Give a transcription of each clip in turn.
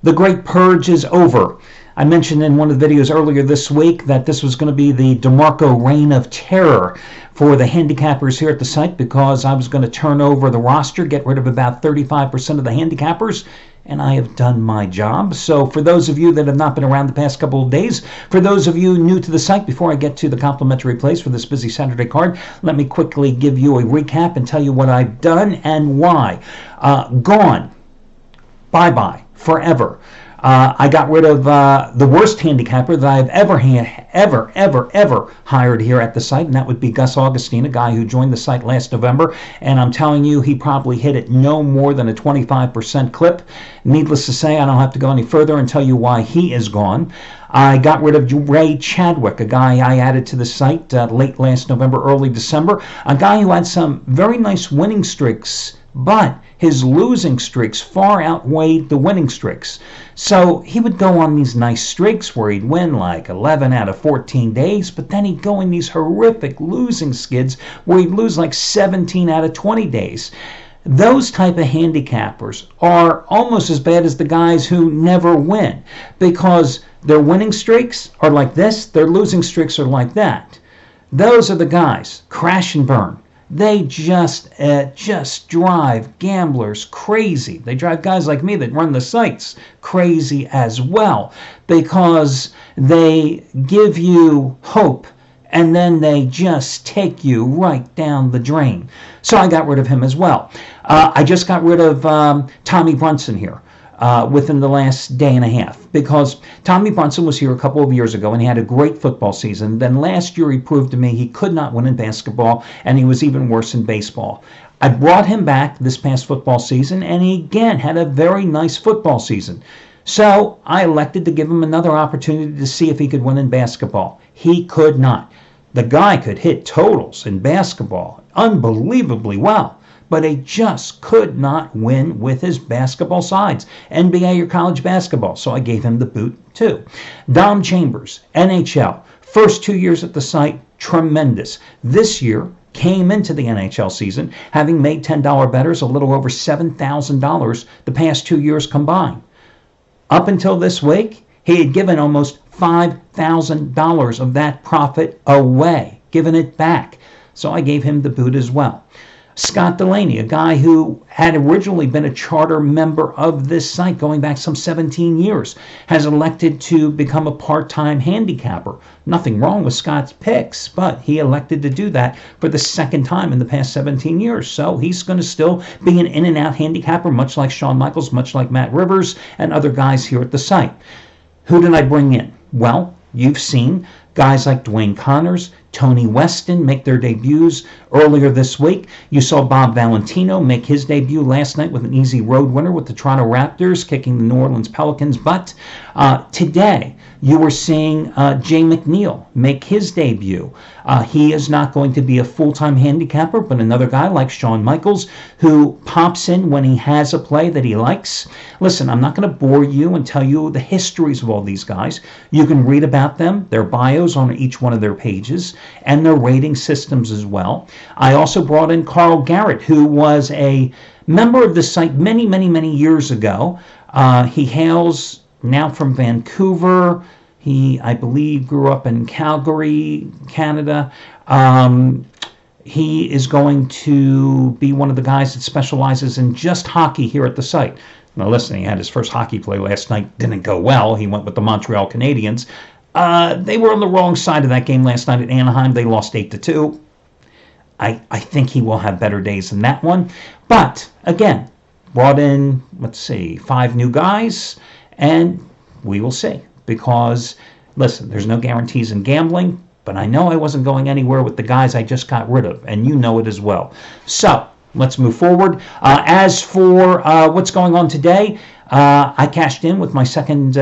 The Great Purge is over. I mentioned in one of the videos earlier this week that this was going to be the DeMarco reign of terror for the handicappers here at the site, because I was going to turn over the roster, get rid of about 35% of the handicappers, and I have done my job. So for those of you that have not been around the past couple of days, for those of you new to the site, before I get to the complimentary plays for this busy Saturday card, let me quickly give you a recap and tell you what I've done and why. Gone. Bye-bye. Forever. I got rid of the worst handicapper that I've ever hired here at the site, and that would be Gus Augustine, a guy who joined the site last November, and I'm telling you, he probably hit it no more than a 25% clip. Needless to say, I don't have to go any further and tell you why he is gone. I got rid of Ray Chadwick, a guy I added to the site late last November, early December, a guy who had some very nice winning streaks, but his losing streaks far outweighed the winning streaks. So he would go on these nice streaks where he'd win like 11 out of 14 days, but then he'd go in these horrific losing skids where he'd lose like 17 out of 20 days. Those type of handicappers are almost as bad as the guys who never win, because their winning streaks are like this, their losing streaks are like that. Those are the guys, crash and burn. They just drive gamblers crazy. They drive guys like me that run the sites crazy as well, because they give you hope and then they just take you right down the drain. So I got rid of him as well. I just got rid of Tommy Brunson here. Within the last day and a half, because Tommy Brunson was here a couple of years ago and he had a great football season. Then last year he proved to me he could not win in basketball, and he was even worse in baseball. I brought him back this past football season, and he again had a very nice football season. So I elected to give him another opportunity to see if he could win in basketball. He could not. The guy could hit totals in basketball unbelievably well, but he just could not win with his basketball sides, NBA or college basketball, so I gave him the boot too. Dom Chambers, NHL, first 2 years at the site, tremendous. This year, came into the NHL season having made $10 bettors a little over $7,000 the past 2 years combined. Up until this week, he had given almost $5,000 of that profit away, given it back. So I gave him the boot as well. Scott Delaney, a guy who had originally been a charter member of this site going back some 17 years, has elected to become a part-time handicapper. Nothing wrong with Scott's picks, but he elected to do that for the second time in the past 17 years. So he's going to still be an in-and-out handicapper, much like Shawn Michaels, much like Matt Rivers, and other guys here at the site. Who did I bring in? Well, you've seen guys like Dwayne Connors, Tony Weston make their debuts earlier this week. You saw Bob Valentino make his debut last night with an easy road winner with the Toronto Raptors, kicking the New Orleans Pelicans' butt. Today, you were seeing Jay McNeil make his debut. He is not going to be a full-time handicapper, but another guy like Shawn Michaels who pops in when he has a play that he likes. Listen, I'm not going to bore you and tell you the histories of all these guys. You can read about them, their bios on each one of their pages, and their rating systems as well. I also brought in Carl Garrett, who was a member of the site many, many, many years ago. He hails now from Vancouver. He, I believe, grew up in Calgary, Canada. He is going to be one of the guys that specializes in just hockey here at the site. Now, listen, he had his first hockey play last night. Didn't go well. He went with the Montreal Canadiens. They were on the wrong side of that game last night at Anaheim. They lost 8-2. I think he will have better days than that one. But, again, brought in, 5 new guys, and we will see. Because, listen, there's no guarantees in gambling, but I know I wasn't going anywhere with the guys I just got rid of, and you know it as well. So, let's move forward. As for what's going on today, I cashed in with my second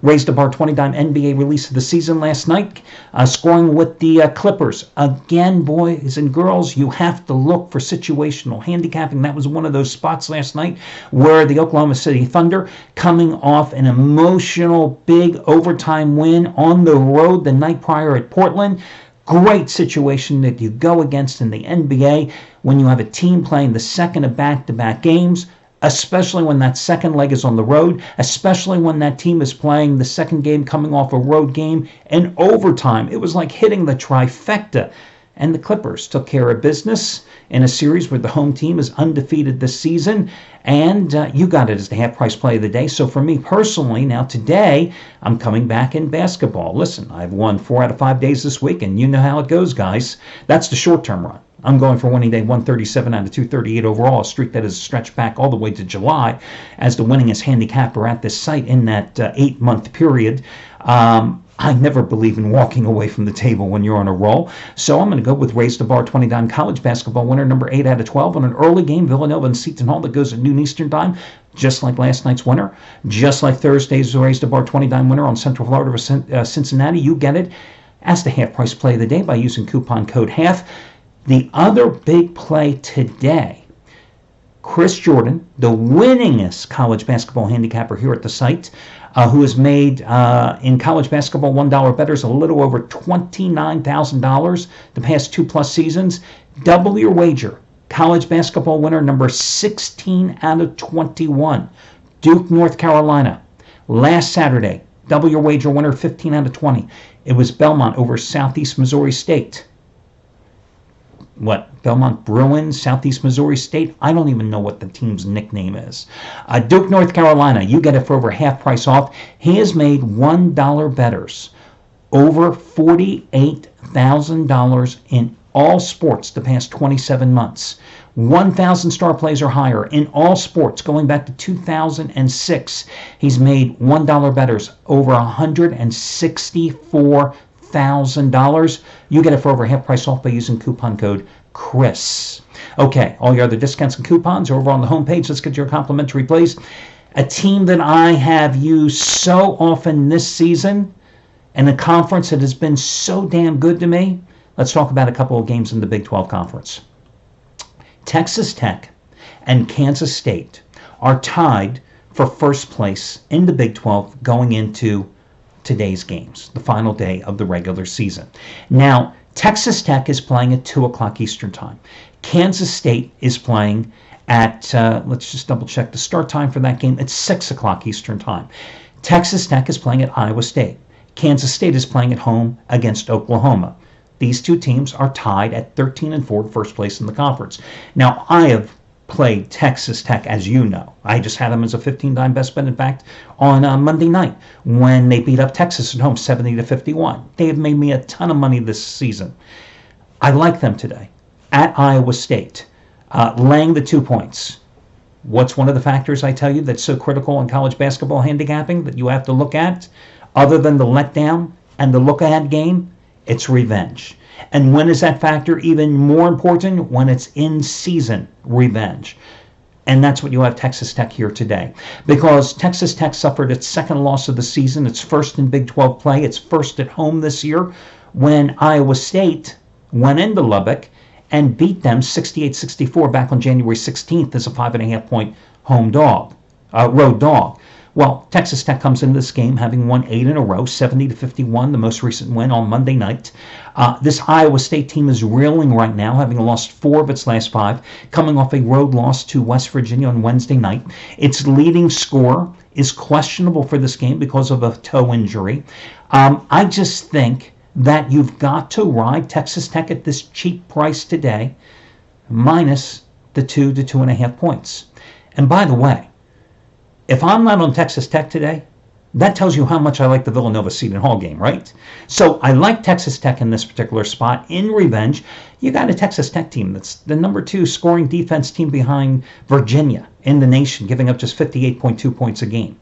Raise the Bar 20-dime NBA release of the season last night, scoring with the Clippers. Again, boys and girls, you have to look for situational handicapping. That was one of those spots last night where the Oklahoma City Thunder, coming off an emotional big overtime win on the road the night prior at Portland, great situation that you go against in the NBA when you have a team playing the second of back-to-back games. especially when that second leg is on the road, especially when that team is playing the second game coming off a road game in overtime. It was like hitting the trifecta. And the Clippers took care of business in a series where the home team is undefeated this season. And you got it as the half-price play of the day. So for me personally, now today, I'm coming back in basketball. Listen, I've won 4 out of 5 days this week, and you know how it goes, guys. That's the short-term run. I'm going for winning day 137 out of 238 overall, a streak that is stretched back all the way to July as the winningest handicapper at this site in that 8-month period. I never believe in walking away from the table when you're on a roll. So I'm going to go with Raise the Bar 20 college basketball winner number 8 out of 12 on an early game, Villanova and Seton Hall, that goes at noon Eastern time, just like last night's winner, just like Thursday's Raise the Bar 20 winner on Central Florida versus Cincinnati. You get it as the half-price play of the day by using coupon code HALF. The other big play today, Chris Jordan, the winningest college basketball handicapper here at the site, who has made in college basketball $1 bettors a little over $29,000 the past 2+ seasons. Double your wager. College basketball winner number 16 out of 21, Duke, North Carolina. Last Saturday, double your wager winner 15 out of 20. It was Belmont over Southeast Missouri State. Belmont Bruins, Southeast Missouri State? I don't even know what the team's nickname is. Duke, North Carolina, you get it for over half price off. He has made $1 bettors over $48,000 in all sports the past 27 months. 1,000 star plays or higher in all sports going back to 2006. He's made $1 bettors over $164,000. You get it for over half price off by using coupon code Chris. Okay, all your other discounts and coupons are over on the homepage. Let's get your complimentary plays. A team that I have used so often this season and a conference that has been so damn good to me. Let's talk about a couple of games in the Big 12 Conference. Texas Tech and Kansas State are tied for first place in the Big 12 going into today's games, the final day of the regular season. Now, Texas Tech is playing at 2 o'clock Eastern time. Kansas State is playing at, let's just double check the start time for that game. It's 6 o'clock Eastern time. Texas Tech is playing at Iowa State. Kansas State is playing at home against Oklahoma. These two teams are tied at 13-4, first place in the conference. Now, I have played Texas Tech, as you know. I just had them as a 15-time best bet, in fact, on Monday night when they beat up Texas at home 70-51. They have made me a ton of money this season. I like them today at Iowa State, laying the 2 points. What's one of the factors I tell you that's so critical in college basketball handicapping that you have to look at, other than the letdown and the look-ahead game? It's revenge. And when is that factor even more important? When it's in-season revenge. And that's what you have Texas Tech here today. Because Texas Tech suffered its second loss of the season. It's first in Big 12 play. It's first at home this year when Iowa State went into Lubbock and beat them 68-64 back on January 16th as a 5.5-point road dog. Well, Texas Tech comes into this game having won 8 in a row, 70-51, the most recent win on Monday night. This Iowa State team is reeling right now, having lost 4 of its last 5, coming off a road loss to West Virginia on Wednesday night. Its leading scorer is questionable for this game because of a toe injury. I just think that you've got to ride Texas Tech at this cheap price today, minus the 2 to 2.5 points. And by the way, if I'm not on Texas Tech today, that tells you how much I like the Villanova Seton Hall game, right? So I like Texas Tech in this particular spot. In revenge, you got a Texas Tech team that's the number 2 scoring defense team behind Virginia in the nation, giving up just 58.2 points a game.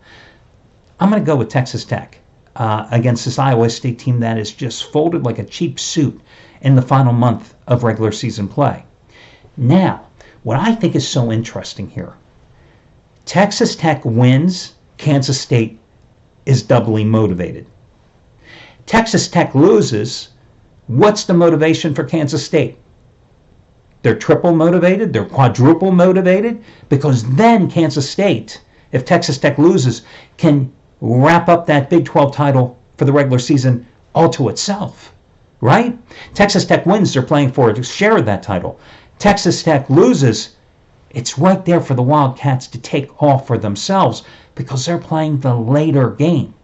I'm going to go with Texas Tech against this Iowa State team that is just folded like a cheap suit in the final month of regular season play. Now, what I think is so interesting here, Texas Tech wins, Kansas State is doubly motivated. Texas Tech loses, what's the motivation for Kansas State? They're triple motivated, they're quadruple motivated, because then Kansas State, if Texas Tech loses, can wrap up that Big 12 title for the regular season all to itself, right? Texas Tech wins, they're playing for a share of that title. Texas Tech loses, It's right there for the Wildcats to take off for themselves because they're playing the later game.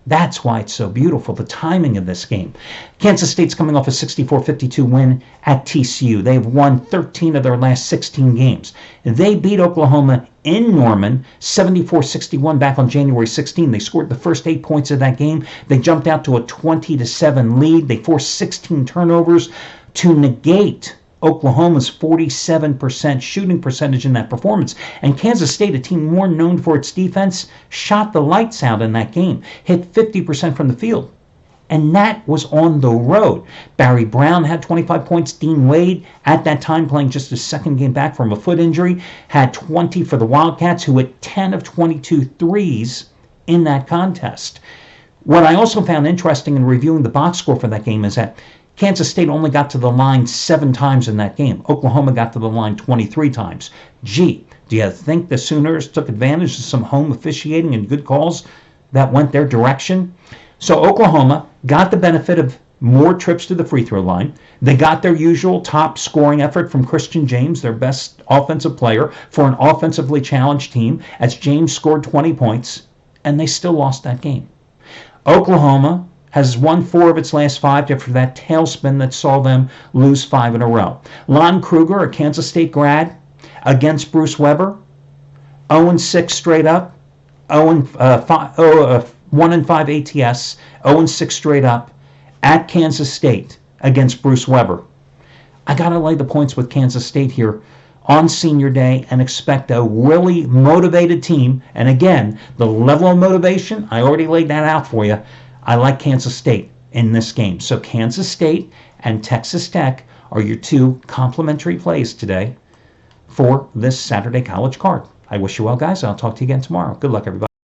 That's why it's so beautiful, the timing of this game. Kansas State's coming off a 64-52 win at TCU. They've won 13 of their last 16 games. They beat Oklahoma in Norman 74-61 back on January 16. They scored the first 8 points of that game. They jumped out to a 20-7 lead. They forced 16 turnovers to negate Oklahoma's 47% shooting percentage in that performance. And Kansas State, a team more known for its defense, shot the lights out in that game, hit 50% from the field. And that was on the road. Barry Brown had 25 points. Dean Wade, at that time playing just his second game back from a foot injury, had 20 for the Wildcats, who hit 10 of 22 threes in that contest. What I also found interesting in reviewing the box score for that game is that Kansas State only got to the line 7 times in that game. Oklahoma got to the line 23 times. Gee, do you think the Sooners took advantage of some home officiating and good calls that went their direction? So Oklahoma got the benefit of more trips to the free throw line. They got their usual top scoring effort from Christian James, their best offensive player, for an offensively challenged team, as James scored 20 points, and they still lost that game. Oklahoma has won 4 of its last 5 after that tailspin that saw them lose 5 in a row. Lon Kruger, a Kansas State grad, against Bruce Weber, 0-6 straight up, 1-5 ATS, 0-6 straight up at Kansas State against Bruce Weber. I got to lay the points with Kansas State here on senior day and expect a really motivated team. And again, the level of motivation, I already laid that out for you. I like Kansas State in this game. So Kansas State and Texas Tech are your 2 complimentary plays today for this Saturday college card. I wish you well, guys. I'll talk to you again tomorrow. Good luck, everybody.